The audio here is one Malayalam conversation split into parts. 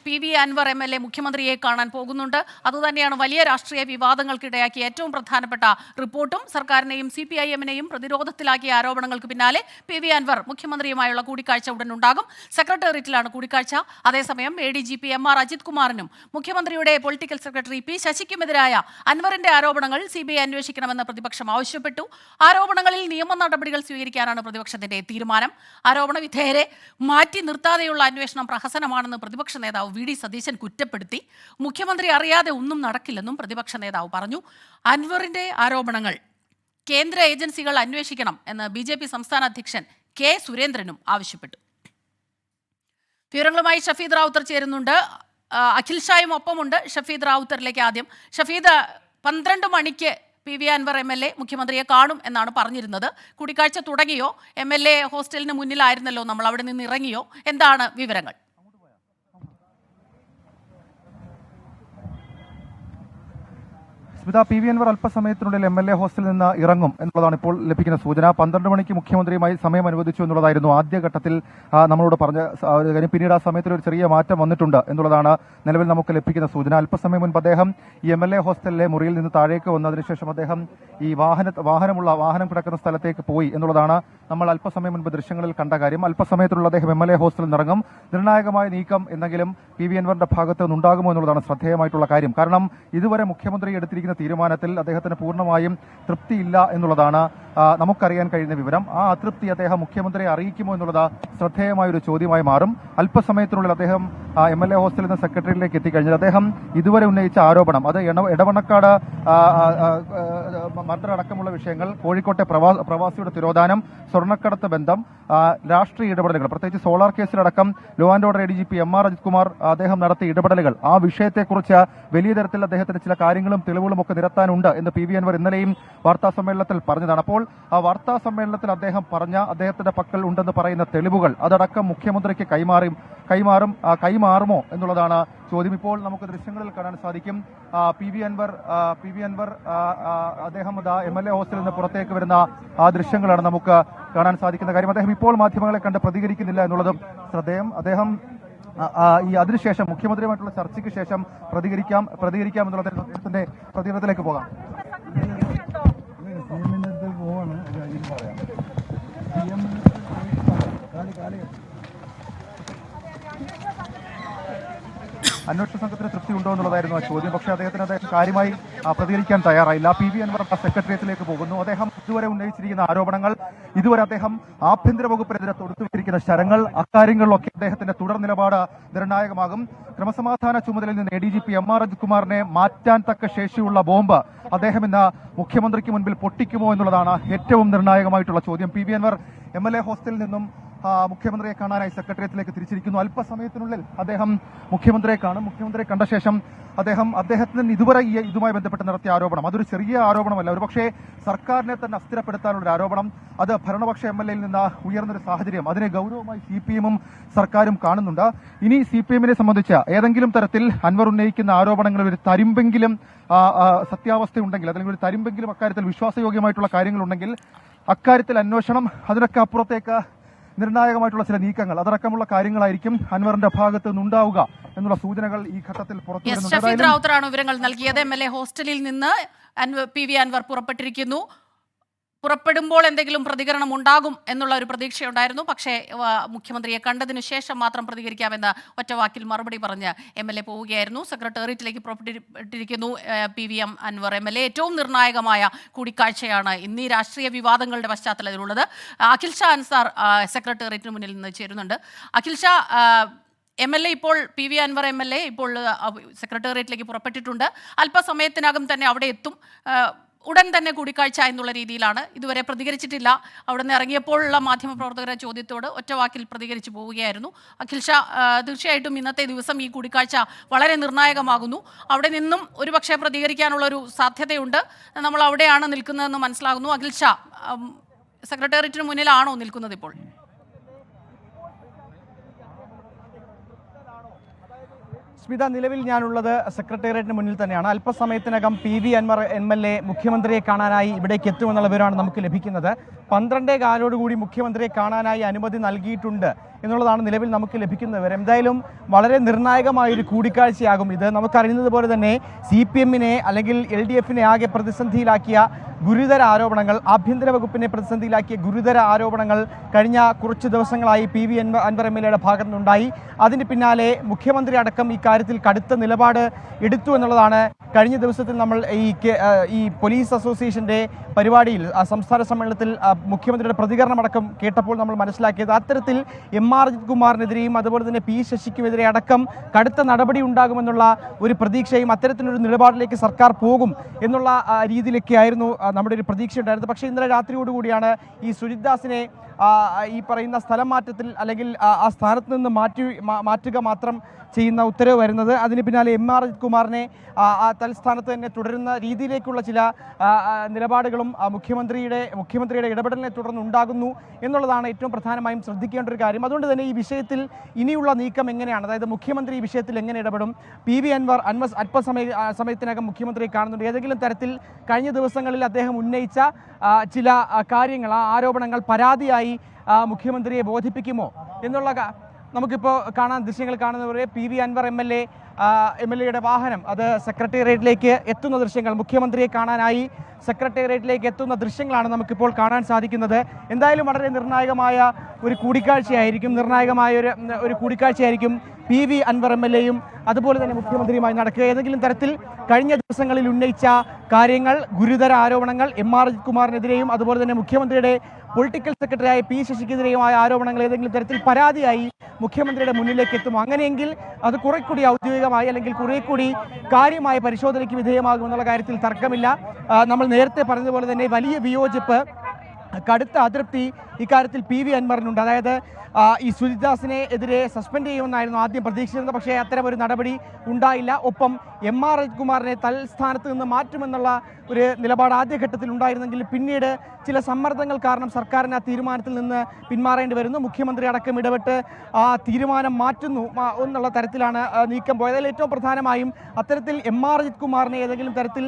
PV അൻവർ MLA മുഖ്യമന്ത്രിയെ കാണാൻ പോകുന്നുണ്ട്. അതുതന്നെയാണ് വലിയ രാഷ്ട്രീയ വിവാദങ്ങൾക്കിടയാക്കിയ ഏറ്റവും പ്രധാനപ്പെട്ട റിപ്പോർട്ടും. സർക്കാരിനെയും CPIM-നെയും പ്രതിരോധത്തിലാക്കിയ ആരോപണങ്ങൾക്ക് പിന്നാലെ PV അൻവർ മുഖ്യമന്ത്രിയുമായുള്ള കൂടിക്കാഴ്ച ഉടൻ ഉണ്ടാകും. സെക്രട്ടേറിയറ്റിലാണ് കൂടിക്കാഴ്ച. അതേസമയം ADGP MR അജിത് കുമാറിനും മുഖ്യമന്ത്രിയുടെ പൊളിറ്റിക്കൽ സെക്രട്ടറി P ശശിക്കുമെതിരായ അൻവറിന്റെ ആരോപണങ്ങൾ CBI അന്വേഷിക്കണമെന്ന് പ്രതിപക്ഷം ആവശ്യപ്പെട്ടു. ആരോപണങ്ങളിൽ നിയമ നടപടികൾ സ്വീകരിക്കാനാണ് പ്രതിപക്ഷത്തിന്റെ തീരുമാനം. ആരോപണ വിധേയരെ മാറ്റി നിർത്താതെയുള്ള അന്വേഷണം പ്രഹസനമാണെന്ന് പ്രതിപക്ഷ നേതാവ് VD സതീശൻ കുറ്റപ്പെടുത്തി. മുഖ്യമന്ത്രി അറിയാതെ ഒന്നും നടക്കില്ലെന്നും പ്രതിപക്ഷ നേതാവ് പറഞ്ഞു. അൻവറിന്റെ ആരോപണങ്ങൾ കേന്ദ്ര ഏജൻസികൾ അന്വേഷിക്കണം എന്ന് BJP സംസ്ഥാന അധ്യക്ഷൻ K സുരേന്ദ്രനും ആവശ്യപ്പെട്ടു. വിവരങ്ങളുമായി ഷഫീദ് റാവുത്തർ ചേരുന്നുണ്ട്. അഖിൽ ഷായും ഒപ്പമുണ്ട്. ഷഫീദ് റാവുത്തറിലേക്ക് ആദ്യം. ഷഫീദ്, 12 മണിക്ക് PV അൻവർ MLA മുഖ്യമന്ത്രിയെ കാണും എന്നാണ് പറഞ്ഞിരുന്നത്. കൂടിക്കാഴ്ച തുടങ്ങിയോ? MLA ഹോസ്റ്റലിന് മുന്നിലായിരുന്നല്ലോ, നമ്മൾ അവിടെ നിന്ന് ഇറങ്ങിയോ? എന്താണ് വിവരങ്ങൾ? സ്മിത, PV അൻവർ അല്പസമയത്തിനുള്ളിൽ MLA ഹോസ്റ്റലിൽ നിന്ന് ഇറങ്ങും എന്നുള്ളതാണ് ഇപ്പോൾ ലഭിക്കുന്ന സൂചന. 12 മണിക്ക് മുഖ്യമന്ത്രിയുമായി സമയം അനുവദിച്ചു എന്നുള്ളതായിരുന്നു ആദ്യഘട്ടത്തിൽ നമ്മളോട് പറഞ്ഞ കാര്യം. പിന്നീട് ആ സമയത്തിൽ ഒരു ചെറിയ മാറ്റം വന്നിട്ടുണ്ട് എന്നുള്ളതാണ് നിലവിൽ നമുക്ക് ലഭിക്കുന്ന സൂചന. അല്പസമയം മുൻപ് അദ്ദേഹം ഈ MLA ഹോസ്റ്റലിലെ മുറിയിൽ നിന്ന് താഴേക്ക് വന്നു. അതിനുശേഷം അദ്ദേഹം ഈ വാഹനം കിടക്കുന്ന സ്ഥലത്തേക്ക് പോയി എന്നുള്ളതാണ് നമ്മൾ അല്പസമയം മുൻപ് ദൃശ്യങ്ങളിൽ കണ്ട കാര്യം. അല്പസമയത്തിലുള്ള അദ്ദേഹം MLA ഹോസ്റ്റലിൽ നിന്നിറങ്ങും. നിർണായകമായ നീക്കം എന്തെങ്കിലും PV അൻവറിന്റെ ഭാഗത്ത് നിന്നുണ്ടാകുമോ എന്നുള്ളതാണ് ശ്രദ്ധേയമായിട്ടുള്ള കാര്യം. കാരണം ഇതുവരെ മുഖ്യമന്ത്രി എടുത്തിരിക്കുന്ന തീരുമാനത്തിൽ അദ്ദേഹത്തിന് പൂർണ്ണമായും തൃപ്തിയില്ല എന്നുള്ളതാണ് നമുക്കറിയാൻ കഴിയുന്ന വിവരം. ആ അതൃപ്തി അദ്ദേഹം മുഖ്യമന്ത്രിയെ അറിയിക്കുമോ എന്നുള്ളത് ശ്രദ്ധേയമായ ഒരു ചോദ്യമായി മാറും. അല്പസമയത്തിനുള്ളിൽ അദ്ദേഹം MLA ഹോസ്റ്റലിൽ നിന്ന് സെക്രട്ടറിയിലേക്ക് എത്തിക്കഴിഞ്ഞാൽ അദ്ദേഹം ഇതുവരെ ഉന്നയിച്ച ആരോപണം, അത് എടവണ്ണക്കാട് മർഡർ അടക്കമുള്ള വിഷയങ്ങൾ, കോഴിക്കോട്ടെ പ്രവാസിയുടെ തിരോധാനം, സ്വർണ്ണക്കടത്ത് ബന്ധം, രാഷ്ട്രീയ ഇടപെടലുകൾ, പ്രത്യേകിച്ച് സോളാർ കേസിലടക്കം law and order ADGP MR Ajith Kumar അദ്ദേഹം നടത്തിയ ഇടപെടലുകൾ, ആ വിഷയത്തെക്കുറിച്ച് വലിയ തരത്തിൽ അദ്ദേഹത്തിന് ചില കാര്യങ്ങളും തെളിവുകളും ഒക്കെ നിരത്താനുണ്ട് എന്ന് PV അൻവർ ഇന്നലെയും വാർത്താ സമ്മേളനത്തിൽ പറഞ്ഞതാണ്. അപ്പോൾ ആ വാർത്താ സമ്മേളനത്തിൽ അദ്ദേഹം പറഞ്ഞ അദ്ദേഹത്തിന്റെ പക്കൽ ഉണ്ടെന്ന് പറയുന്ന തെളിവുകൾ അതടക്കം മുഖ്യമന്ത്രിക്ക് കൈമാറുമോ എന്നുള്ളതാണ് ചോദ്യം. ഇപ്പോൾ നമുക്ക് ദൃശ്യങ്ങളിൽ കാണാൻ സാധിക്കും. PV അൻവർ അദ്ദേഹം MLA ഹോസ്റ്റലിൽ നിന്ന് പുറത്തേക്ക് വരുന്ന ആ ദൃശ്യങ്ങളാണ് നമുക്ക് കാണാൻ സാധിക്കുന്ന കാര്യം. അദ്ദേഹം ഇപ്പോൾ മാധ്യമങ്ങളെ കണ്ട് പ്രതികരിക്കുന്നില്ല എന്നുള്ളതും ശ്രദ്ധേയം. അദ്ദേഹം അതിനുശേഷം മുഖ്യമന്ത്രിയുമായിട്ടുള്ള ചർച്ചയ്ക്ക് ശേഷം പ്രതികരിക്കാം എന്നുള്ള അദ്ദേഹത്തിന്റെ പ്രതികരണത്തിലേക്ക് പോകാം. അന്വേഷണ സംഘത്തിന് തൃപ്തി ഉണ്ടോ എന്നുള്ളതായിരുന്നു ആ ചോദ്യം. പക്ഷേ അദ്ദേഹം കാര്യമായി പ്രതികരിക്കാൻ തയ്യാറായില്ല. PV അൻവർ സെക്രട്ടേറിയറ്റിലേക്ക് പോകുന്നു. അദ്ദേഹം ഇതുവരെ ഉന്നയിച്ചിരിക്കുന്ന ആരോപണങ്ങൾ, ഇതുവരെ അദ്ദേഹം ആഭ്യന്തര വകുപ്പിനെതിരെ തൊടുത്തുവച്ചിരിക്കുന്ന ശരങ്ങൾ, അക്കാര്യങ്ങളിലൊക്കെ അദ്ദേഹത്തിന്റെ തുടർ നിലപാട് നിർണായകമാകും. ക്രമസമാധാന ചുമതലയിൽ നിന്ന് ADGP MR അജിത് കുമാറിനെ മാറ്റാൻ തക്ക ശേഷിയുള്ള ബോംബ് അദ്ദേഹം ഇന്ന് മുഖ്യമന്ത്രിക്ക് മുൻപിൽ പൊട്ടിക്കുമോ എന്നുള്ളതാണ് ഏറ്റവും നിർണായകമായിട്ടുള്ള ചോദ്യം. PV അൻവർ MLA ഹോസ്റ്റലിൽ നിന്നും മുഖ്യമന്ത്രിയെ കാണാനായി സെക്രട്ടേറിയറ്റിലേക്ക് തിരിച്ചിരിക്കുന്നു. അല്പസമയത്തിനുള്ളിൽ അദ്ദേഹം മുഖ്യമന്ത്രിയെ കാണും. മുഖ്യമന്ത്രിയെ കണ്ട ശേഷം അദ്ദേഹത്തിന് ഇതുവരെ ഇതുമായി ബന്ധപ്പെട്ട് നടത്തിയ ആരോപണം, അതൊരു ചെറിയ ആരോപണമല്ല, ഒരുപക്ഷേ സർക്കാരിനെ തന്നെ അസ്ഥിരപ്പെടുത്താനുള്ള ഒരു ആരോപണം, അത് ഭരണപക്ഷ MLA യിൽ നിന്ന് ഉയർന്നൊരു സാഹചര്യം, അതിനെ ഗൗരവമായി CPM-ഉം സർക്കാരും കാണുന്നുണ്ട്. ഇനി CPM-നെ സംബന്ധിച്ച് ഏതെങ്കിലും തരത്തിൽ അൻവർ ഉന്നയിക്കുന്ന ആരോപണങ്ങളിൽ ഒരു തരിമ്പെങ്കിലും സത്യാവസ്ഥയുണ്ടെങ്കിൽ, അല്ലെങ്കിൽ ഒരു തരിമ്പെങ്കിലും അക്കാര്യത്തിൽ വിശ്വാസയോഗ്യമായിട്ടുള്ള കാര്യങ്ങളുണ്ടെങ്കിൽ അക്കാര്യത്തിൽ അന്വേഷണം, അതിനൊക്കെ അപ്പുറത്തേക്ക് നിർണായകമായിട്ടുള്ള ചില നീക്കങ്ങൾ, അതടക്കമുള്ള കാര്യങ്ങളായിരിക്കും അൻവറിന്റെ ഭാഗത്ത് നിന്നുണ്ടാവുക എന്നുള്ള സൂചനകൾ ഈ ഘട്ടത്തിൽ പുറത്തുവരുന്നുണ്ട്. ഷഫീദ് റാവുത്തറാണ് വിവരങ്ങൾ നൽകിയത്. MLA ഹോസ്റ്റലിൽ നിന്ന് PV അൻവർ പുറപ്പെട്ടിരിക്കുന്നു. പുറപ്പെടുമ്പോൾ എന്തെങ്കിലും പ്രതികരണം ഉണ്ടാകും എന്നുള്ള ഒരു പ്രതീക്ഷയുണ്ടായിരുന്നു. പക്ഷേ മുഖ്യമന്ത്രിയെ കണ്ടതിനു ശേഷം മാത്രം പ്രതികരിക്കാമെന്ന് ഒറ്റവാക്കിൽ മറുപടി പറഞ്ഞ് MLA പോവുകയായിരുന്നു. സെക്രട്ടേറിയറ്റിലേക്ക് പുറപ്പെട്ടിരിക്കുന്നു PV അൻവർ MLA. ഏറ്റവും നിർണായകമായ കൂടിക്കാഴ്ചയാണ് ഇന്ന് ഈ രാഷ്ട്രീയ വിവാദങ്ങളുടെ പശ്ചാത്തലത്തിലുള്ളത്. അഖിൽ ഷാ അൻസാർ സെക്രട്ടേറിയറ്റിന് മുന്നിൽ നിന്ന് ചേരുന്നുണ്ട്. അഖിൽ ഷാ, MLA ഇപ്പോൾ PV അൻവർ MLA ഇപ്പോൾ സെക്രട്ടേറിയറ്റിലേക്ക് പുറപ്പെട്ടിട്ടുണ്ട്. അല്പസമയത്തിനകം തന്നെ അവിടെ എത്തും. ഉടൻ തന്നെ കൂടിക്കാഴ്ച എന്നുള്ള രീതിയിലാണ്. ഇതുവരെ പ്രതികരിച്ചിട്ടില്ല. അവിടെ നിന്ന് ഇറങ്ങിയപ്പോഴുള്ള മാധ്യമപ്രവർത്തകരുടെ ചോദ്യത്തോട് ഒറ്റവാക്കിൽ പ്രതികരിച്ചു പോവുകയായിരുന്നു. അഖിൽ ഷാ, തീർച്ചയായിട്ടും ഇന്നത്തെ ദിവസം ഈ കൂടിക്കാഴ്ച വളരെ നിർണായകമാകുന്നു. അവിടെ നിന്നും ഒരുപക്ഷെ പ്രതികരിക്കാനുള്ള ഒരു സാധ്യതയുണ്ട്. നമ്മൾ അവിടെയാണ് നിൽക്കുന്നതെന്ന് മനസ്സിലാകുന്നു. അഖിൽ ഷാ, സെക്രട്ടേറിയറ്റിന് മുന്നിലാണോ നിൽക്കുന്നത് ഇപ്പോൾ? സ്മിത, നിലവിൽ ഞാനുള്ളത് സെക്രട്ടേറിയറ്റിന് മുന്നിൽ തന്നെയാണ്. അല്പസമയത്തിനകം PV അൻവർ MLA മുഖ്യമന്ത്രിയെ കാണാനായി ഇവിടേക്ക് എത്തുമെന്നുള്ള വിവരമാണ് നമുക്ക് ലഭിക്കുന്നത്. 12:15 മുഖ്യമന്ത്രിയെ കാണാനായി അനുമതി നൽകിയിട്ടുണ്ട് എന്നുള്ളതാണ് നിലവിൽ നമുക്ക് ലഭിക്കുന്ന വിവരം. എന്തായാലും വളരെ നിർണായകമായൊരു കൂടിക്കാഴ്ചയാകും ഇത്. നമുക്കറിയുന്നത് പോലെ തന്നെ CPM-നെ അല്ലെങ്കിൽ LDF-നെ ആകെ പ്രതിസന്ധിയിലാക്കിയ ഗുരുതര ആരോപണങ്ങൾ, ആഭ്യന്തര വകുപ്പിനെ പ്രതിസന്ധിയിലാക്കിയ ഗുരുതര ആരോപണങ്ങൾ കഴിഞ്ഞ കുറച്ച് ദിവസങ്ങളായി PV അൻവർ MLA-യുടെ ഭാഗത്തു നിന്നുണ്ടായി. അതിന് പിന്നാലെ മുഖ്യമന്ത്രി അടക്കം ഇക്കാര്യത്തിൽ കടുത്ത നിലപാട് എടുത്തു എന്നുള്ളതാണ് കഴിഞ്ഞ ദിവസത്തിൽ നമ്മൾ ഈ പോലീസ് അസോസിയേഷന്റെ പരിപാടിയിൽ സംസ്ഥാന സമ്മേളനത്തിൽ മുഖ്യമന്ത്രിയുടെ പ്രതികരണമടക്കം കേട്ടപ്പോൾ നമ്മൾ മനസ്സിലാക്കിയത്. അത്തരത്തിൽ MR അജിത് കുമാറിനെതിരെയും അതുപോലെ തന്നെ P ശശിക്കുമെതിരെ അടക്കം കടുത്ത നടപടി ഉണ്ടാകുമെന്നുള്ള ഒരു പ്രതീക്ഷയും അത്തരത്തിലൊരു നിലപാടിലേക്ക് സർക്കാർ പോകും എന്നുള്ള രീതിയിലൊക്കെ ആയിരുന്നു നമ്മുടെ ഒരു പ്രതീക്ഷ ഉണ്ടായിരുന്നത്. പക്ഷേ ഇന്നലെ രാത്രിയോടുകൂടിയാണ് ഈ സുജിത് ദാസിനെ ഈ പറയുന്ന സ്ഥലം മാറ്റത്തിൽ അല്ലെങ്കിൽ ആ സ്ഥാനത്ത് നിന്ന് മാറ്റുക മാത്രം ചെയ്യുന്ന ഉത്തരവ് വരുന്നത്. അതിന് പിന്നാലെ MR അജിത് കുമാറിനെ ആ തൽസ്ഥാനത്ത് തന്നെ തുടരുന്ന രീതിയിലേക്കുള്ള ചില നിലപാടുകളും മുഖ്യമന്ത്രിയുടെ ഇടപെടലിനെ തുടർന്ന് ഉണ്ടാകുന്നു എന്നുള്ളതാണ് ഏറ്റവും പ്രധാനമായും ശ്രദ്ധിക്കേണ്ട ഒരു കാര്യം. അതുകൊണ്ട് തന്നെ ഈ വിഷയത്തിൽ ഇനിയുള്ള നീക്കം എങ്ങനെയാണ്, അതായത് മുഖ്യമന്ത്രി ഈ വിഷയത്തിൽ എങ്ങനെ ഇടപെടും? PV അൻവർ സമയത്തിനകം മുഖ്യമന്ത്രിയെ കാണുന്നുണ്ട്. ഏതെങ്കിലും തരത്തിൽ കഴിഞ്ഞ ദിവസങ്ങളിൽ അദ്ദേഹം ഉന്നയിച്ച ചില കാര്യങ്ങൾ, ആ ആരോപണങ്ങൾ പരാതിയായി മുഖ്യമന്ത്രിയെ ബോധിപ്പിക്കുമോ എന്നുള്ള നമുക്കിപ്പോൾ ദൃശ്യങ്ങൾ കാണുന്നവരെ PV അൻവർ MLA-യുടെ വാഹനം അത് സെക്രട്ടേറിയറ്റിലേക്ക് എത്തുന്ന ദൃശ്യങ്ങൾ, മുഖ്യമന്ത്രിയെ കാണാനായി സെക്രട്ടേറിയറ്റിലേക്ക് എത്തുന്ന ദൃശ്യങ്ങളാണ് നമുക്കിപ്പോൾ കാണാൻ സാധിക്കുന്നത്. എന്തായാലും വളരെ നിർണായകമായ ഒരു കൂടിക്കാഴ്ചയായിരിക്കും PV അൻവർ MLA-യും അതുപോലെ തന്നെ മുഖ്യമന്ത്രിയുമായി നടക്കുക. ഏതെങ്കിലും തരത്തിൽ കഴിഞ്ഞ ദിവസങ്ങളിൽ ഉന്നയിച്ച കാര്യങ്ങൾ, ഗുരുതര ആരോപണങ്ങൾ, MR അജിത് കുമാറിനെതിരെയും അതുപോലെ തന്നെ മുഖ്യമന്ത്രിയുടെ പൊളിറ്റിക്കൽ സെക്രട്ടറിയായ P ശശിക്കെതിരെയുമായ ആരോപണങ്ങൾ ഏതെങ്കിലും തരത്തിൽ പരാതിയായി മുഖ്യമന്ത്രിയുടെ മുന്നിലേക്ക് എത്തുമോ? അങ്ങനെയെങ്കിൽ അത് കുറെ കൂടി ഔദ്യോഗികമായി അല്ലെങ്കിൽ കുറെ കൂടി കാര്യമായ പരിശോധനയ്ക്ക് വിധേയമാകുമെന്നുള്ള കാര്യത്തിൽ തർക്കമില്ല. നമ്മൾ നേരത്തെ പറഞ്ഞതുപോലെ തന്നെ വലിയ വിയോജിപ്പ്, കടുത്ത അതൃപ്തി ഇക്കാര്യത്തിൽ PV അൻവറിനുണ്ട്. അതായത് ഈ സുജിത് ദാസിനെ എതിരെ സസ്പെൻഡ് ചെയ്യുമെന്നായിരുന്നു ആദ്യം പ്രതീക്ഷിച്ചിരുന്നത്. പക്ഷേ അത്തരം ഒരു നടപടി ഉണ്ടായില്ല. ഒപ്പം MR അജിത് കുമാറിനെ തൽസ്ഥാനത്ത് നിന്ന് മാറ്റുമെന്നുള്ള ഒരു നിലപാട് ആദ്യഘട്ടത്തിൽ ഉണ്ടായിരുന്നെങ്കിൽ പിന്നീട് ചില സമ്മർദ്ദങ്ങൾ കാരണം സർക്കാരിന് ആ തീരുമാനത്തിൽ നിന്ന് പിന്മാറേണ്ടി വരുന്നു. മുഖ്യമന്ത്രി അടക്കം ഇടപെട്ട് ആ തീരുമാനം മാറ്റുന്നു എന്നുള്ള തരത്തിലാണ് നീക്കം പോയത്. അതിൽ ഏറ്റവും പ്രധാനമായും അത്തരത്തിൽ MR അജിത് കുമാറിനെ ഏതെങ്കിലും തരത്തിൽ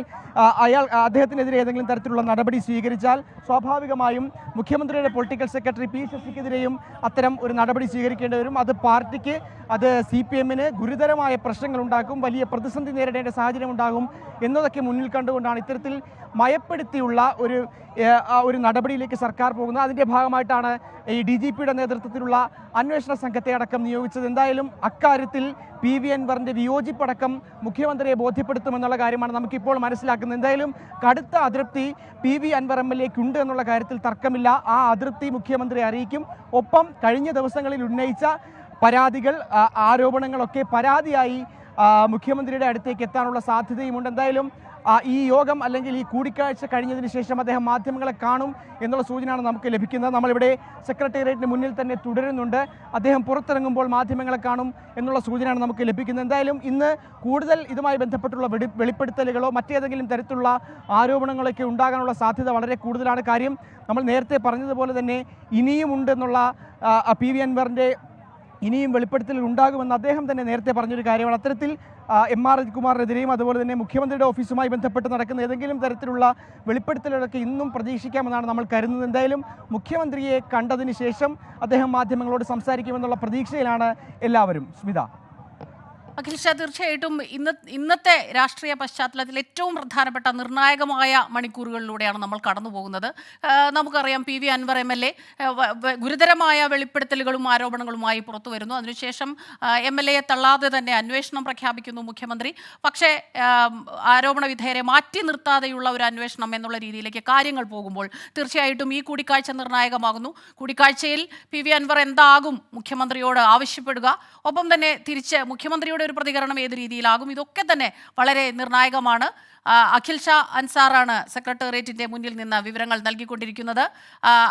അദ്ദേഹത്തിനെതിരെ ഏതെങ്കിലും തരത്തിലുള്ള നടപടി സ്വീകരിച്ചാൽ സ്വാഭാവികമായും മുഖ്യമന്ത്രിയുടെ പൊളിറ്റിക്കൽ സെക്രട്ടറി P ശശിക്കെതിരെയും അത്തരം ഒരു നടപടി സ്വീകരിക്കേണ്ടി വരും. അത് പാർട്ടിക്ക്, അത് CPM-ന് ഗുരുതരമായ പ്രശ്നങ്ങൾ ഉണ്ടാക്കും, വലിയ പ്രതിസന്ധി നേരിടേണ്ട സാഹചര്യം ഉണ്ടാകും എന്നതൊക്കെ മുന്നിൽ കണ്ടുകൊണ്ടാണ് ഇത്തരത്തിൽ മയപ്പെടുത്തിയുള്ള ഒരു നടപടിയിലേക്ക് സർക്കാർ പോകുന്നത്. അതിൻ്റെ ഭാഗമായിട്ടാണ് ഈ DGP-യുടെ നേതൃത്വത്തിലുള്ള അന്വേഷണ സംഘത്തെ അടക്കം നിയോഗിച്ചത്. എന്തായാലും അക്കാര്യത്തിൽ PV അൻവറിൻ്റെ വിയോജിപ്പടക്കം മുഖ്യമന്ത്രിയെ ബോധ്യപ്പെടുത്തുമെന്നുള്ള കാര്യമാണ് നമുക്കിപ്പോൾ മനസ്സിലാക്കുന്നത്. എന്തായാലും കടുത്ത അതൃപ്തി PV അൻവർ MLA-ക്കുണ്ട് എന്നുള്ള കാര്യത്തിൽ തർക്കമില്ല. ആ അതൃപ്തി മുഖ്യമന്ത്രിയെ അറിയിക്കും. ഒപ്പം കഴിഞ്ഞ ദിവസങ്ങളിൽ ഉന്നയിച്ച പരാതികൾ, ആരോപണങ്ങളൊക്കെ പരാതിയായി മുഖ്യമന്ത്രിയുടെ അടുത്തേക്ക് എത്താനുള്ള സാധ്യതയുമുണ്ട്. എന്തായാലും ഈ യോഗം അല്ലെങ്കിൽ ഈ കൂടിക്കാഴ്ച കഴിഞ്ഞതിന് ശേഷം അദ്ദേഹം മാധ്യമങ്ങളെ കാണും എന്നുള്ള സൂചനയാണ് നമുക്ക് ലഭിക്കുന്നത്. നമ്മളിവിടെ സെക്രട്ടേറിയറ്റിന് മുന്നിൽ തന്നെ തുടരുന്നുണ്ട്. അദ്ദേഹം പുറത്തിറങ്ങുമ്പോൾ മാധ്യമങ്ങളെ കാണും എന്നുള്ള സൂചനയാണ് നമുക്ക് ലഭിക്കുന്നത്. എന്തായാലും ഇന്ന് കൂടുതൽ ഇതുമായി ബന്ധപ്പെട്ടുള്ള വെളിപ്പെടുത്തലുകളോ മറ്റേതെങ്കിലും തരത്തിലുള്ള ആരോപണങ്ങളൊക്കെ ഉണ്ടാകാനുള്ള സാധ്യത വളരെ കൂടുതലാണ്. കാര്യം നമ്മൾ നേരത്തെ പറഞ്ഞതുപോലെ തന്നെ ഇനിയും ഉണ്ടെന്നുള്ള PV അൻവറിൻ്റെ ഇനിയും വെളിപ്പെടുത്തൽ ഉണ്ടാകുമെന്ന് അദ്ദേഹം തന്നെ നേരത്തെ പറഞ്ഞൊരു കാര്യമാണ്. അത്തരത്തിൽ MR അജിത് കുമാറിനെതിരെയും അതുപോലെ തന്നെ മുഖ്യമന്ത്രിയുടെ ഓഫീസുമായി ബന്ധപ്പെട്ട് നടക്കുന്ന ഏതെങ്കിലും തരത്തിലുള്ള വെളിപ്പെടുത്തലുകളൊക്കെ ഇന്നും പ്രതീക്ഷിക്കാമെന്നാണ് നമ്മൾ കരുതുന്നത്. എന്തായാലും മുഖ്യമന്ത്രിയെ കണ്ടതിന് ശേഷം അദ്ദേഹം മാധ്യമങ്ങളോട് സംസാരിക്കുമെന്നുള്ള പ്രതീക്ഷയിലാണ് എല്ലാവരും. സ്മിത. അഖിൽ ഷാ, തീർച്ചയായിട്ടും ഇന്നത്തെ രാഷ്ട്രീയ പശ്ചാത്തലത്തിൽ ഏറ്റവും പ്രധാനപ്പെട്ട നിർണായകമായ മണിക്കൂറുകളിലൂടെയാണ് നമ്മൾ കടന്നു പോകുന്നത്. നമുക്കറിയാം PV അൻവർ MLA ഗുരുതരമായ വെളിപ്പെടുത്തലുകളും ആരോപണങ്ങളുമായി പുറത്തു വരുന്നു. അതിനുശേഷം MLA-യെ തള്ളാതെ തന്നെ അന്വേഷണം പ്രഖ്യാപിക്കുന്നു മുഖ്യമന്ത്രി. പക്ഷേ ആരോപണ വിധേയരെ മാറ്റി നിർത്താതെയുള്ള ഒരു അന്വേഷണം എന്നുള്ള രീതിയിലേക്ക് കാര്യങ്ങൾ പോകുമ്പോൾ തീർച്ചയായിട്ടും ഈ കൂടിക്കാഴ്ച നിർണായകമാകുന്നു. കൂടിക്കാഴ്ചയിൽ PV അൻവർ എന്താകും മുഖ്യമന്ത്രിയോട് ആവശ്യപ്പെടുക, ഒപ്പം തന്നെ തിരിച്ച് മുഖ്യമന്ത്രിയുടെ ഒരു പ്രതികരണം ഏത് രീതിയിലാകും, ഇതൊക്കെ തന്നെ വളരെ നിർണായകമാണ്. അഖിൽ ഷാ അൻസാറാണ് സെക്രട്ടേറിയറ്റിന്റെ മുന്നിൽ നിന്ന് വിവരങ്ങൾ നൽകിക്കൊണ്ടിരിക്കുന്നത്.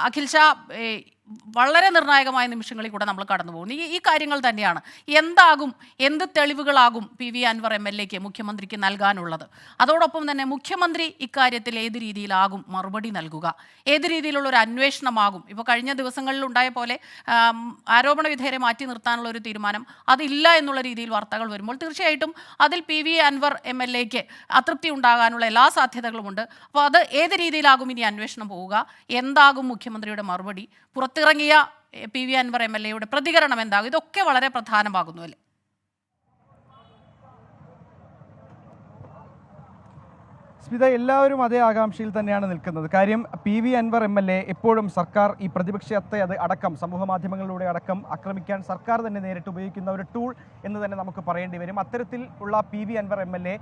അഖിൽ ഷാ, വളരെ നിർണായകമായ നിമിഷങ്ങളിൽ കൂടെ നമ്മൾ കടന്നു പോകുന്നു. ഈ കാര്യങ്ങൾ തന്നെയാണ്. എന്താകും, എന്ത് തെളിവുകളാകും PV അൻവർ MLA-ക്ക് മുഖ്യമന്ത്രിക്ക് നൽകാനുള്ളത്? അതോടൊപ്പം തന്നെ മുഖ്യമന്ത്രി ഇക്കാര്യത്തിൽ ഏത് രീതിയിലാകും മറുപടി നൽകുക? ഏത് രീതിയിലുള്ള ഒരു അന്വേഷണമാകും? ഇപ്പോൾ കഴിഞ്ഞ ദിവസങ്ങളിൽ ഉണ്ടായ പോലെ ആരോപണ വിധേയരെ മാറ്റി നിർത്താനുള്ള ഒരു തീരുമാനം അതില്ല എന്നുള്ള രീതിയിൽ വാർത്തകൾ വരുമ്പോൾ തീർച്ചയായിട്ടും അതിൽ PV അൻവർ MLA-ക്ക് അതൃപ്തി ഉണ്ടാകാനുള്ള എല്ലാ സാധ്യതകളുമുണ്ട്. അപ്പോൾ അത് ഏത് രീതിയിലാകും ഇനി അന്വേഷണം പോവുക? എന്താകും മുഖ്യമന്ത്രിയുടെ മറുപടി? പുറത്തിറങ്ങിയ PV അൻവർ MLA-യുടെ പ്രതികരണം എന്താകും? ഇതൊക്കെ വളരെ പ്രധാനമാകുന്നു അല്ലേ? സ്മിത, എല്ലാവരും അതേ ആകാംക്ഷയിൽ തന്നെയാണ് നിൽക്കുന്നത്. കാര്യം PV അൻവർ MLA എപ്പോഴും സർക്കാർ ഈ പ്രതിപക്ഷത്തെ അത് അടക്കം സമൂഹ മാധ്യമങ്ങളിലൂടെ അടക്കം ആക്രമിക്കാൻ സർക്കാർ തന്നെ നേരിട്ട് ഉപയോഗിക്കുന്ന ഒരു ടൂൾ എന്ന് തന്നെ നമുക്ക് പറയേണ്ടി വരും. അത്തരത്തിൽ ഉള്ള PV അൻവർ MLA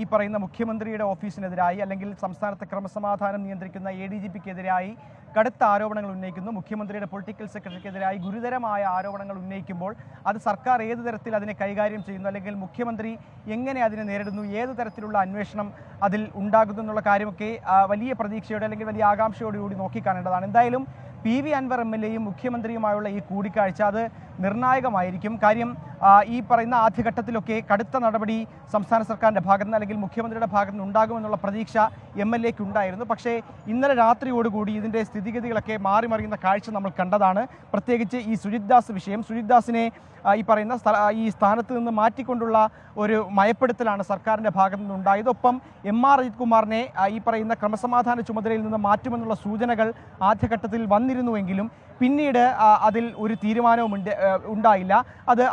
ഈ പറയുന്ന മുഖ്യമന്ത്രിയുടെ ഓഫീസിനെതിരായി അല്ലെങ്കിൽ സംസ്ഥാനത്തെ ക്രമസമാധാനം നിയന്ത്രിക്കുന്ന ADGP-ക്കെതിരായി കടുത്ത ആരോപണങ്ങൾ ഉന്നയിക്കുന്നു. മുഖ്യമന്ത്രിയുടെ പൊളിറ്റിക്കൽ സെക്രട്ടറിക്കെതിരായി ഗുരുതരമായ ആരോപണങ്ങൾ ഉന്നയിക്കുമ്പോൾ അത് സർക്കാർ ഏത് തരത്തിൽ അതിനെ കൈകാര്യം ചെയ്യുന്നു, അല്ലെങ്കിൽ മുഖ്യമന്ത്രി എങ്ങനെ അതിനെ നേരിടുന്നു, ഏത് തരത്തിലുള്ള അന്വേഷണം അതിൽ ഉണ്ടാകുന്നു എന്നുള്ള കാര്യമൊക്കെ വലിയ പ്രതീക്ഷയോടെ അല്ലെങ്കിൽ വലിയ ആകാംക്ഷയോടുകൂടി നോക്കിക്കാണേണ്ടതാണ്. എന്തായാലും PV അൻവർ MLA-യും മുഖ്യമന്ത്രിയുമായുള്ള ഈ കൂടിക്കാഴ്ച അത് നിർണായകമായിരിക്കും. കാര്യം ഈ പറയുന്ന ആദ്യഘട്ടത്തിലൊക്കെ കടുത്ത നടപടി സംസ്ഥാന സർക്കാരിൻ്റെ ഭാഗത്ത് നിന്ന് അല്ലെങ്കിൽ മുഖ്യമന്ത്രിയുടെ ഭാഗത്ത് നിന്ന് ഉണ്ടാകുമെന്നുള്ള പ്രതീക്ഷ MLA-ക്ക് ഉണ്ടായിരുന്നു. പക്ഷേ ഇന്നലെ രാത്രിയോടുകൂടി ഇതിൻ്റെ സ്ഥിതിഗതികളൊക്കെ മാറി മറിയുന്ന കാഴ്ച നമ്മൾ കണ്ടതാണ്. പ്രത്യേകിച്ച് ഈ സുജിത് ദാസ് വിഷയം, സുജിത് ദാസിനെ ഈ പറയുന്ന ഈ സ്ഥാനത്ത് നിന്ന് മാറ്റിക്കൊണ്ടുള്ള ഒരു മയപ്പെടുത്തലാണ് സർക്കാരിൻ്റെ ഭാഗത്തു നിന്നുണ്ടായത്. ഒപ്പം MR അജിത് കുമാറിനെ ഈ പറയുന്ന ക്രമസമാധാന ചുമതലയിൽ നിന്ന് മാറ്റുമെന്നുള്ള സൂചനകൾ ആദ്യഘട്ടത്തിൽ വന്നിരുന്നുവെങ്കിലും പിന്നീട് അതിൽ ഒരു തീരുമാനവും ഉണ്ടായില്ല. അത്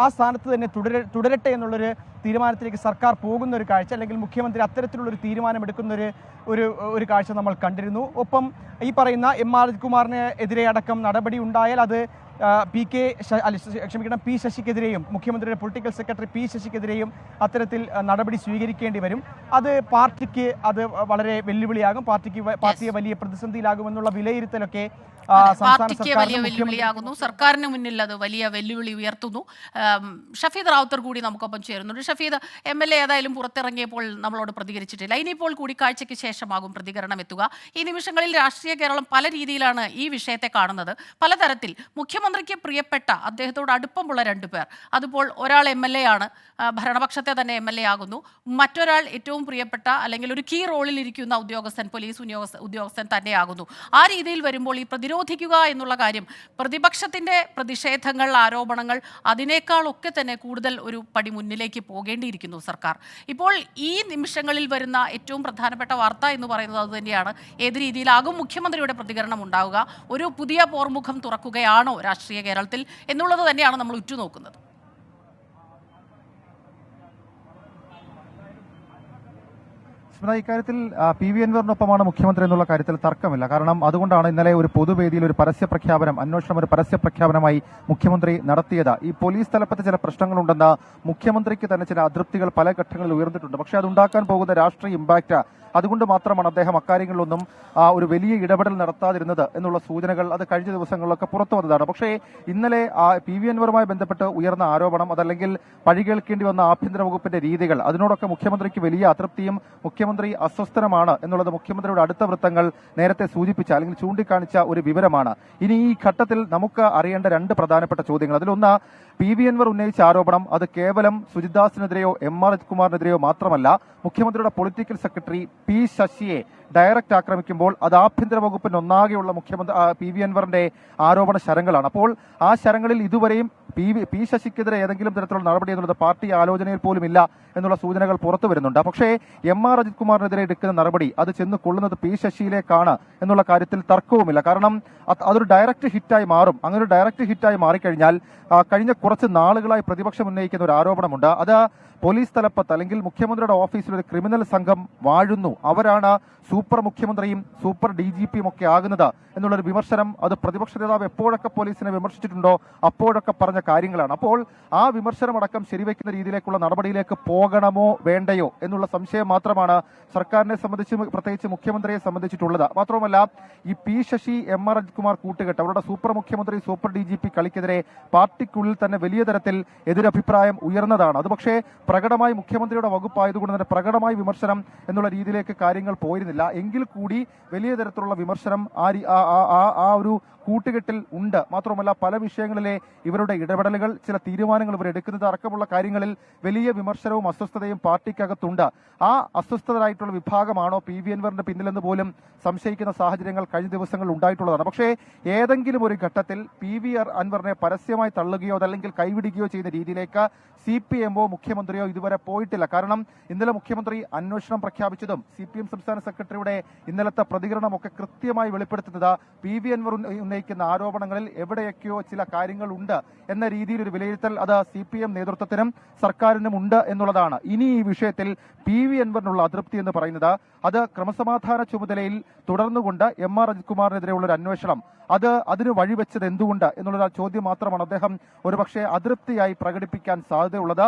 ആ സ്ഥാനത്ത് തന്നെ തുടരട്ടെ എന്നുള്ളൊരു തീരുമാനത്തിലേക്ക് സർക്കാർ പോകുന്ന ഒരു കാഴ്ച, അല്ലെങ്കിൽ മുഖ്യമന്ത്രി അത്തരത്തിലുള്ളൊരു തീരുമാനമെടുക്കുന്ന ഒരു കാഴ്ച നമ്മൾ കണ്ടിരുന്നു. ഒപ്പം ഈ പറയുന്ന MR അജിത് കുമാറിന് എതിരെ അടക്കം നടപടി ഉണ്ടായാൽ അത് പി ശശിക്കെതിരെയും മുഖ്യമന്ത്രിയുടെ പൊളിറ്റിക്കൽ സെക്രട്ടറി P ശശിക്കെതിരെയും അത്തരത്തിൽ നടപടി സ്വീകരിക്കേണ്ടി വരും. അത് പാർട്ടിക്ക് അത് വളരെ വെല്ലുവിളിയാകും, പാർട്ടിയെ വലിയ പ്രതിസന്ധിയിലാകുമെന്നുള്ള വിലയിരുത്തലൊക്കെ പാർട്ടിക്ക് വലിയ വെല്ലുവിളിയാകുന്നു, സർക്കാരിന് മുന്നിൽ അത് വലിയ വെല്ലുവിളി ഉയർത്തുന്നു. ഷഫീദ് റാവുത്തർ കൂടി നമുക്കൊപ്പം ചേരുന്നുണ്ട്. ഷഫീദ്, MLA ഏതായാലും പുറത്തിറങ്ങിയപ്പോൾ നമ്മളോട് പ്രതികരിച്ചിട്ടില്ല. ഇനിയിപ്പോൾ കൂടിക്കാഴ്ചയ്ക്ക് ശേഷമാകും പ്രതികരണം എത്തുക. ഈ നിമിഷങ്ങളിൽ രാഷ്ട്രീയ കേരളം പല രീതിയിലാണ് ഈ വിഷയത്തെ കാണുന്നത്. പലതരത്തിൽ മുഖ്യമന്ത്രിക്ക് പ്രിയപ്പെട്ട, അദ്ദേഹത്തോട് അടുപ്പമുള്ള രണ്ടുപേർ, അതുപോലെ ഒരാൾ MLA ആണ്, ഭരണപക്ഷത്തെ തന്നെ MLA ആകുന്നു. മറ്റൊരാൾ ഏറ്റവും പ്രിയപ്പെട്ട അല്ലെങ്കിൽ ഒരു കീ റോളിൽ ഇരിക്കുന്ന ഉദ്യോഗസ്ഥൻ, പോലീസ് ഉദ്യോഗസ്ഥൻ തന്നെയാകുന്നു. ആ രീതിയിൽ വരുമ്പോൾ ഈ പ്രതിരോധിക്കുക എന്നുള്ള കാര്യം, പ്രതിപക്ഷത്തിൻ്റെ പ്രതിഷേധങ്ങൾ, ആരോപണങ്ങൾ, അതിനേക്കാളൊക്കെ തന്നെ കൂടുതൽ ഒരു പടി മുന്നിലേക്ക് പോകേണ്ടിയിരിക്കുന്നു സർക്കാർ. ഇപ്പോൾ ഈ നിമിഷങ്ങളിൽ വരുന്ന ഏറ്റവും പ്രധാനപ്പെട്ട വാർത്ത എന്ന് പറയുന്നത് അതുതന്നെയാണ്. ഏത് രീതിയിലാകും മുഖ്യമന്ത്രിയുടെ പ്രതികരണം ഉണ്ടാവുക? ഒരു പുതിയ പോർമുഖം തുറക്കുകയാണോ രാഷ്ട്രീയ കേരളത്തിൽ എന്നുള്ളത് തന്നെയാണ് നമ്മൾ ഉറ്റുനോക്കുന്നത്. ഇക്കാര്യത്തിൽ PV അൻവറിനൊപ്പമാണ് മുഖ്യമന്ത്രി എന്നുള്ള കാര്യത്തിൽ തർക്കമില്ല. കാരണം അതുകൊണ്ടാണ് ഇന്നലെ ഒരു പൊതുവേദിയിൽ ഒരു പരസ്യ പ്രഖ്യാപനം, അന്വേഷണം ഒരു പരസ്യ പ്രഖ്യാപനമായി മുഖ്യമന്ത്രി നടത്തിയത്. ഈ പോലീസ് തലപ്പത്ത് ചില പ്രശ്നങ്ങളുണ്ടെന്ന് മുഖ്യമന്ത്രിക്ക് തന്നെ ചില അതൃപ്തികൾ പല ഘട്ടങ്ങളിൽ ഉയർന്നിട്ടുണ്ട്. പക്ഷേ അതുണ്ടാക്കാൻ പോകുന്ന രാഷ്ട്രീയ ഇമ്പാക്റ്റ്, അതുകൊണ്ട് മാത്രമാണ് അദ്ദേഹം അക്കാര്യങ്ങളിലൊന്നും ഒരു വലിയ ഇടപെടൽ നടത്താതിരുന്നത് എന്നുള്ള സൂചനകൾ അത് കഴിഞ്ഞ ദിവസങ്ങളിലൊക്കെ പുറത്തു വന്നതാണ്. പക്ഷേ ഇന്നലെ PV അൻവറുമായി ബന്ധപ്പെട്ട് ഉയർന്ന ആരോപണം, അതല്ലെങ്കിൽ പഴികേൾക്കേണ്ടി വന്ന ആഭ്യന്തര വകുപ്പിന്റെ രീതികൾ, അതിനോടൊക്കെ മുഖ്യമന്ത്രിക്ക് വലിയ അതൃപ്തിയും മുഖ്യമന്ത്രി അസ്വസ്ഥനമാണ് എന്നുള്ളത് മുഖ്യമന്ത്രിയുടെ അടുത്ത വൃത്തങ്ങൾ നേരത്തെ സൂചിപ്പിച്ച അല്ലെങ്കിൽ ചൂണ്ടിക്കാണിച്ച ഒരു വിവരമാണ്. ഇനി ഈ ഘട്ടത്തിൽ നമുക്ക് അറിയേണ്ട രണ്ട് പ്രധാനപ്പെട്ട ചോദ്യങ്ങൾ. അതിലൊന്ന്, PV അൻവർ ഉന്നയിച്ച ആരോപണം അത് കേവലം സുജിത് ദാസിനെതിരെയോ MR അജിത് കുമാറിനെതിരെയോ മാത്രമല്ല, മുഖ്യമന്ത്രിയുടെ പൊളിറ്റിക്കൽ സെക്രട്ടറി P ശശിയെ ഡയറക്റ്റ് ആക്രമിക്കുമ്പോൾ അത് ആഭ്യന്തര വകുപ്പിന് ഒന്നാകെയുള്ള PV അൻവറിന്റെ ആരോപണ ശരങ്ങളാണ്. അപ്പോൾ ആ ശരങ്ങളിൽ ഇതുവരെയും P ശശിക്കെതിരെ ഏതെങ്കിലും തരത്തിലുള്ള നടപടി എന്നുള്ളത് പാർട്ടി ആലോചനയിൽ പോലും ഇല്ല എന്നുള്ള സൂചനകൾ പുറത്തു വരുന്നുണ്ട്. പക്ഷേ MR അജിത് കുമാറിനെതിരെ എടുക്കുന്ന നടപടി അത് ചെന്ന് കൊള്ളുന്നത് P ശശിയിലേക്കാണ് എന്നുള്ള കാര്യത്തിൽ തർക്കവുമില്ല. കാരണം അതൊരു ഡയറക്റ്റ് ഹിറ്റായി മാറും. അങ്ങനെ ഒരു ഡയറക്റ്റ് ഹിറ്റായി മാറിക്കഴിഞ്ഞാൽ കഴിഞ്ഞ കുറച്ച് നാളുകളായി പ്രതിപക്ഷം ഉന്നയിക്കുന്ന ഒരു ആരോപണമുണ്ട്. അത് പോലീസ് തലപ്പത്ത് അല്ലെങ്കിൽ മുഖ്യമന്ത്രിയുടെ ഓഫീസിൽ ഒരു ക്രിമിനൽ സംഘം വാഴുന്നു, അവരാണ് സൂപ്പർ മുഖ്യമന്ത്രിയും സൂപ്പർ DGP-യും ഒക്കെ ആകുന്നത് എന്നുള്ളൊരു വിമർശനം അത് പ്രതിപക്ഷ നേതാവ് എപ്പോഴൊക്കെ പോലീസിനെ വിമർശിച്ചിട്ടുണ്ടോ അപ്പോഴൊക്കെ പറഞ്ഞ കാര്യങ്ങളാണ്. അപ്പോൾ ആ വിമർശനമടക്കം ശരിവെക്കുന്ന രീതിയിലേക്കുള്ള നടപടിയിലേക്ക് പോകണമോ വേണ്ടയോ എന്നുള്ള സംശയം മാത്രമാണ് സർക്കാരിനെ സംബന്ധിച്ച്, പ്രത്യേകിച്ച് മുഖ്യമന്ത്രിയെ സംബന്ധിച്ചിട്ടുള്ളത്. മാത്രമല്ല ഈ P ശശി MR അജിത് കുമാർ കൂട്ടുകെട്ട്, അവരുടെ സൂപ്പർ മുഖ്യമന്ത്രി സൂപ്പർ DGP കളിക്കെതിരെ പാർട്ടിക്കുള്ളിൽ തന്നെ വലിയ തരത്തിൽ എതിരഭിപ്രായം ഉയർന്നതാണ്. അത് പക്ഷേ പ്രകടമായി മുഖ്യമന്ത്രിയുടെ വകുപ്പായതുകൊണ്ട് തന്നെ പ്രകടമായി വിമർശനം എന്നുള്ള രീതിയിലേക്ക് രീതിയിലേക്ക് കാര്യങ്ങൾ പോയിരുന്നില്ല. എങ്കിൽ കൂടി വലിയ തരത്തിലുള്ള വിമർശനം ആ ഒരു കൂട്ടുകെട്ടിൽ ഉണ്ട്. മാത്രമല്ല പല വിഷയങ്ങളിലെ ഇവരുടെ ഇടപെടലുകൾ, ചില തീരുമാനങ്ങൾ ഇവർ എടുക്കുന്നത് അടക്കമുള്ള കാര്യങ്ങളിൽ വലിയ വിമർശനവും അസ്വസ്ഥതയും പാർട്ടിക്കകത്തുണ്ട്. ആ അസ്വസ്ഥതരായിട്ടുള്ള വിഭാഗമാണോ PV അൻവറിന്റെ പിന്നിലെന്ന് പോലും സംശയിക്കുന്ന സാഹചര്യങ്ങൾ കഴിഞ്ഞ ദിവസങ്ങളിൽ ഉണ്ടായിട്ടുള്ളതാണ്. പക്ഷേ ഏതെങ്കിലും ഒരു ഘട്ടത്തിൽ PV അൻവറിനെ പരസ്യമായി തള്ളുകയോ അതല്ലെങ്കിൽ കൈവിടുകയോ ചെയ്യുന്ന രീതിയിലേക്ക് CPM മുഖ്യമന്ത്രിയോ ഇതുവരെ പോയിട്ടില്ല. കാരണം ഇന്നലെ മുഖ്യമന്ത്രി അന്വേഷണം പ്രഖ്യാപിച്ചതും CPM സംസ്ഥാന സെക്രട്ടറിയുടെ ഇന്നലത്തെ പ്രതികരണമൊക്കെ കൃത്യമായി വെളിപ്പെടുത്തുന്നത് PV അൻവർ ഉന്നയിക്കുന്ന ആരോപണങ്ങളിൽ എവിടെയൊക്കെയോ ചില കാര്യങ്ങൾ ഉണ്ട് എന്ന രീതിയിൽ ഒരു വിലയിരുത്തൽ അത് CPM നേതൃത്വത്തിനും സർക്കാരിനും ഉണ്ട് എന്നുള്ളതാണ്. ഇനി ഈ വിഷയത്തിൽ PV അൻവറിനുള്ള അതൃപ്തി എന്ന് പറയുന്നത് അത് ക്രമസമാധാന ചുമതലയിൽ തുടർന്നുകൊണ്ട് MR അജിത് കുമാറിനെതിരെയുള്ള ഒരു അന്വേഷണം അതിന് വഴിവെച്ചത് എന്തുകൊണ്ട് എന്നുള്ള ചോദ്യം മാത്രമാണ് അദ്ദേഹം ഒരുപക്ഷെ അതൃപ്തിയായി പ്രകടിപ്പിക്കാൻ സാധ്യതയുള്ളത്.